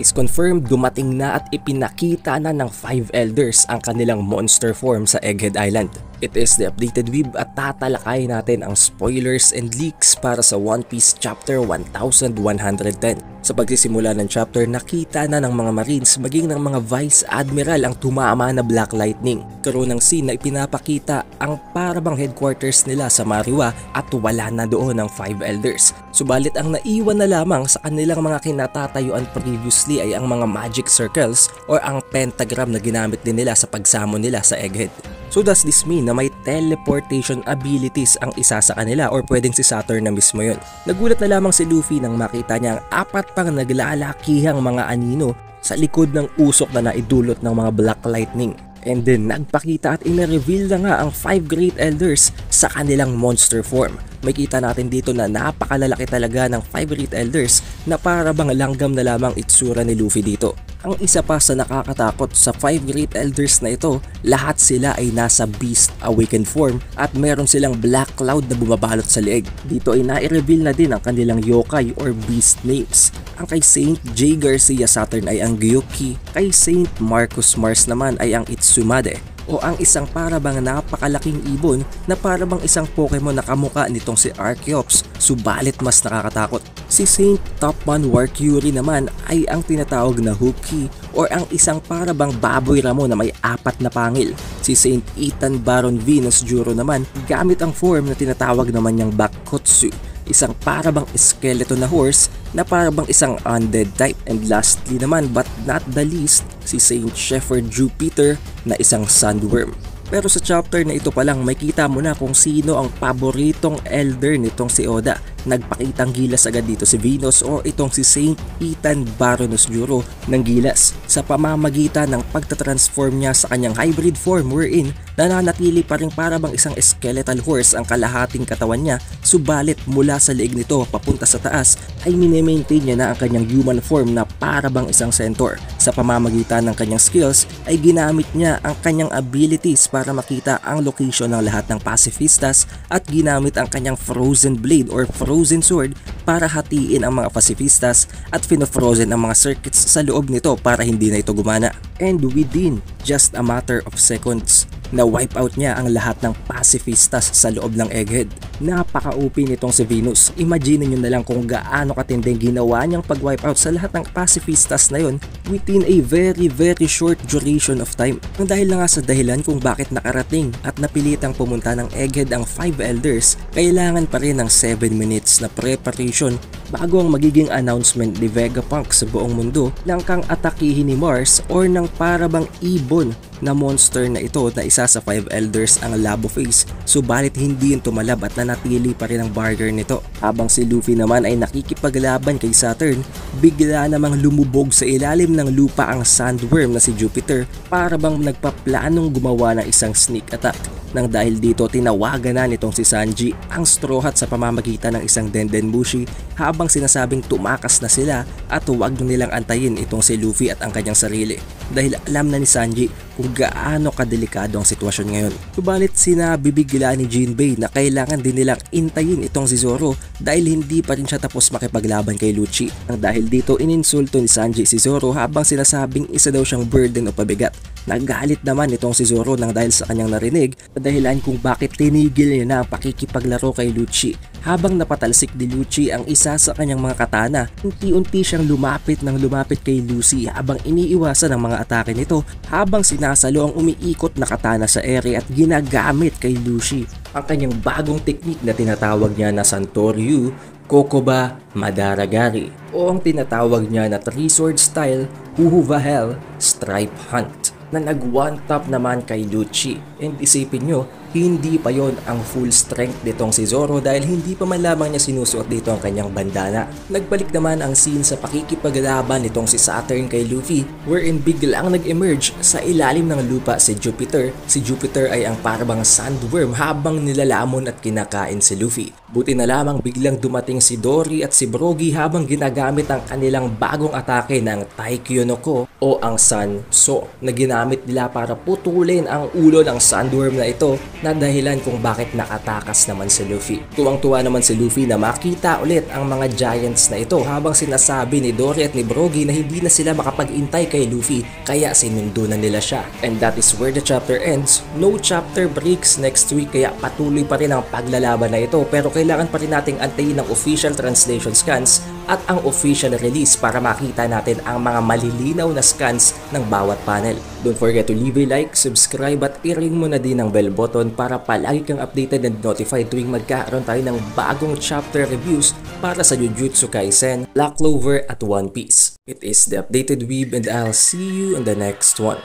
is confirmed dumating na at ipinakita na ng 5 Elders ang kanilang monster form sa Egghead Island. It is the updated weeb at tatalakay natin ang spoilers and leaks para sa One Piece Chapter 1110. Sa pagsisimula ng chapter, nakita na ng mga Marines maging ng mga Vice Admiral ang tumama na Black Lightning. Karoon ng scene na ipinapakita ang parabang headquarters nila sa Mariwa at wala na doon ang 5 Elders. Subalit ang naiwan na lamang sa kanilang mga kinatatayuan previously ay ang mga magic circles or ang pentagram na ginamit din nila sa pagsamo nila sa Egghead. So does this mean na may teleportation abilities ang isa sa kanila or pwedeng si Saturn na mismo yun? Nagulat na lamang si Luffy nang makita niya ang 4 pang naglalakihang mga anino sa likod ng usok na naidulot ng mga Black Lightning. And then nagpakita at ina-reveal na nga ang 5 Great Elders sa kanilang monster form. Makita natin dito na napakalalaki talaga ng 5 Great Elders na parabang langgam na lamang itsura ni Luffy dito. Ang isa pa sa nakakatakot sa 5 Great Elders na ito, lahat sila ay nasa Beast Awakened form at meron silang black cloud na bumabalot sa leeg. Dito ay nai-reveal na din ang kanilang yokai or beast names. Ang kay Saint J. Garcia Saturn ay ang Gyuki, kay Saint Marcus Mars naman ay ang Itsumade, o ang isang parabang napakalaking ibon na parabang isang Pokemon na kamukha nitong si Archeops, subalit mas nakakatakot. Si Saint Topman Warcury naman ay ang tinatawag na Hookie or ang isang parabang baboy ramo na may 4 na pangil. Si Saint Ethan Baron Venus Juro naman gamit ang form na tinatawag naman niyang Bakkotsu, isang parabang skeleton na horse na parabang isang undead type. And lastly naman but not the least, si Saint Shepherd Jupiter na isang sandworm. Pero sa chapter na ito pa lang makita mo na kung sino ang paboritong elder nitong si Oda. Nagpakitang gilas agad dito si Venus o itong si Saint Ethan Baronus Juro ng gilas sa pamamagitan ng pagtatransform niya sa kanyang hybrid form wherein nananatili pa rin parabang isang skeletal horse ang kalahating katawan niya, subalit mula sa leeg nito papunta sa taas ay mini-maintain niya na ang kanyang human form na parabang isang centaur. Sa pamamagitan ng kanyang skills ay ginamit niya ang kanyang abilities para makita ang location ng lahat ng pacifistas at ginamit ang kanyang frozen blade or frozen sword para hatiin ang mga pacifistas at fino-frozen ang mga circuits sa loob nito para hindi na ito gumana. And within just a matter of seconds, na wipe out niya ang lahat ng pacifistas sa loob ng Egghead. Napaka-OP nitong si Venus. Imagine nyo na lang kung gaano katinding ginawa niyang pag-wipe out sa lahat ng pacifistas na yon within a very short duration of time. Ang dahil na nga sa dahilan kung bakit nakarating at napilitang pumunta ng Egghead ang 5 Elders, kailangan pa rin ng 7 minutes na preparation bago ang magiging announcement ni Vegapunk sa buong mundo ng kang atakihin ni Mars or ng parabang ibon na monster na ito na isa sa 5 Elders ang Labo Face, subalit hindi yun tumalab at nanatili pa rin ang barrier nito. Habang si Luffy naman ay nakikipaglaban kay Saturn, bigla namang lumubog sa ilalim ng lupa ang sandworm na si Jupiter para bang nagpaplanong gumawa ng isang sneak attack. Nang dahil dito tinawagan na nitong si Sanji ang Straw Hat sa pamamagitan ng isang Dendenmushi habang sinasabing tumakas na sila at huwag nilang antayin itong si Luffy at ang kanyang sarili dahil alam na ni Sanji kung gaano kadelikado ang sitwasyon ngayon. Subalit sinabi bigla ni Jinbei na kailangan din nilang intayin itong si Zoro dahil hindi pa rin siya tapos makipaglaban kay Lucci. Nang dahil dito ininsulto ni Sanji si Zoro habang sinasabing isa daw siyang burden o pabigat. Nagalit naman itong si Zoro nang dahil sa kanyang narinig na dahilan kung bakit tinigil niya na ang pakikipaglaro kay Lucci. Habang napatalsik ni Lucci ang isa sa kanyang mga katana, unti-unti siyang lumapit kay Lucy habang iniiwasan ang mga atake nito habang sinasalo ang umiikot na katana sa ere at ginagamit kay Lucy ang kanyang bagong teknik na tinatawag niya na Santoryu Kokoba Madaragari o ang tinatawag niya na 3-sword style Huhuvahel Stripe Hunt na nag-one top naman kay Lucci. And isipin nyo, hindi pa yon ang full strength nitong si Zoro dahil hindi pa man lamang niya sinusuot dito ang kanyang bandana. Nagbalik naman ang scene sa pakikipaglaban nitong si Saturn kay Luffy wherein biglang nag-emerge sa ilalim ng lupa si Jupiter. Si Jupiter ay ang parabang sandworm habang nilalamon at kinakain si Luffy. Buti na lamang biglang dumating si Dory at si Brogy habang ginagamit ang kanilang bagong atake ng Taikyo no Ko o ang Sanso na ginamit nila para putulin ang ulo ng sandworm na ito na dahilan kung bakit nakatakas naman si Luffy. Tuwang-tuwa naman si Luffy na makita ulit ang mga giants na ito habang sinasabi ni Dory at ni Brogy na hindi na sila makapag-intay kay Luffy kaya sinundo na nila siya. And that is where the chapter ends. No chapter breaks next week kaya patuloy pa rin ang paglalaban na ito pero kailangan pa rin nating antayin ang official translation scans at ang official release para makita natin ang mga malilinaw na scans ng bawat panel. Don't forget to leave a like, subscribe at i-ring mo na din ang bell button para palagi kang updated and notified tuwing magkakaroon tayo ng bagong chapter reviews para sa Jujutsu Kaisen, Black Clover at One Piece. It is the Updated Weeb and I'll see you in the next one.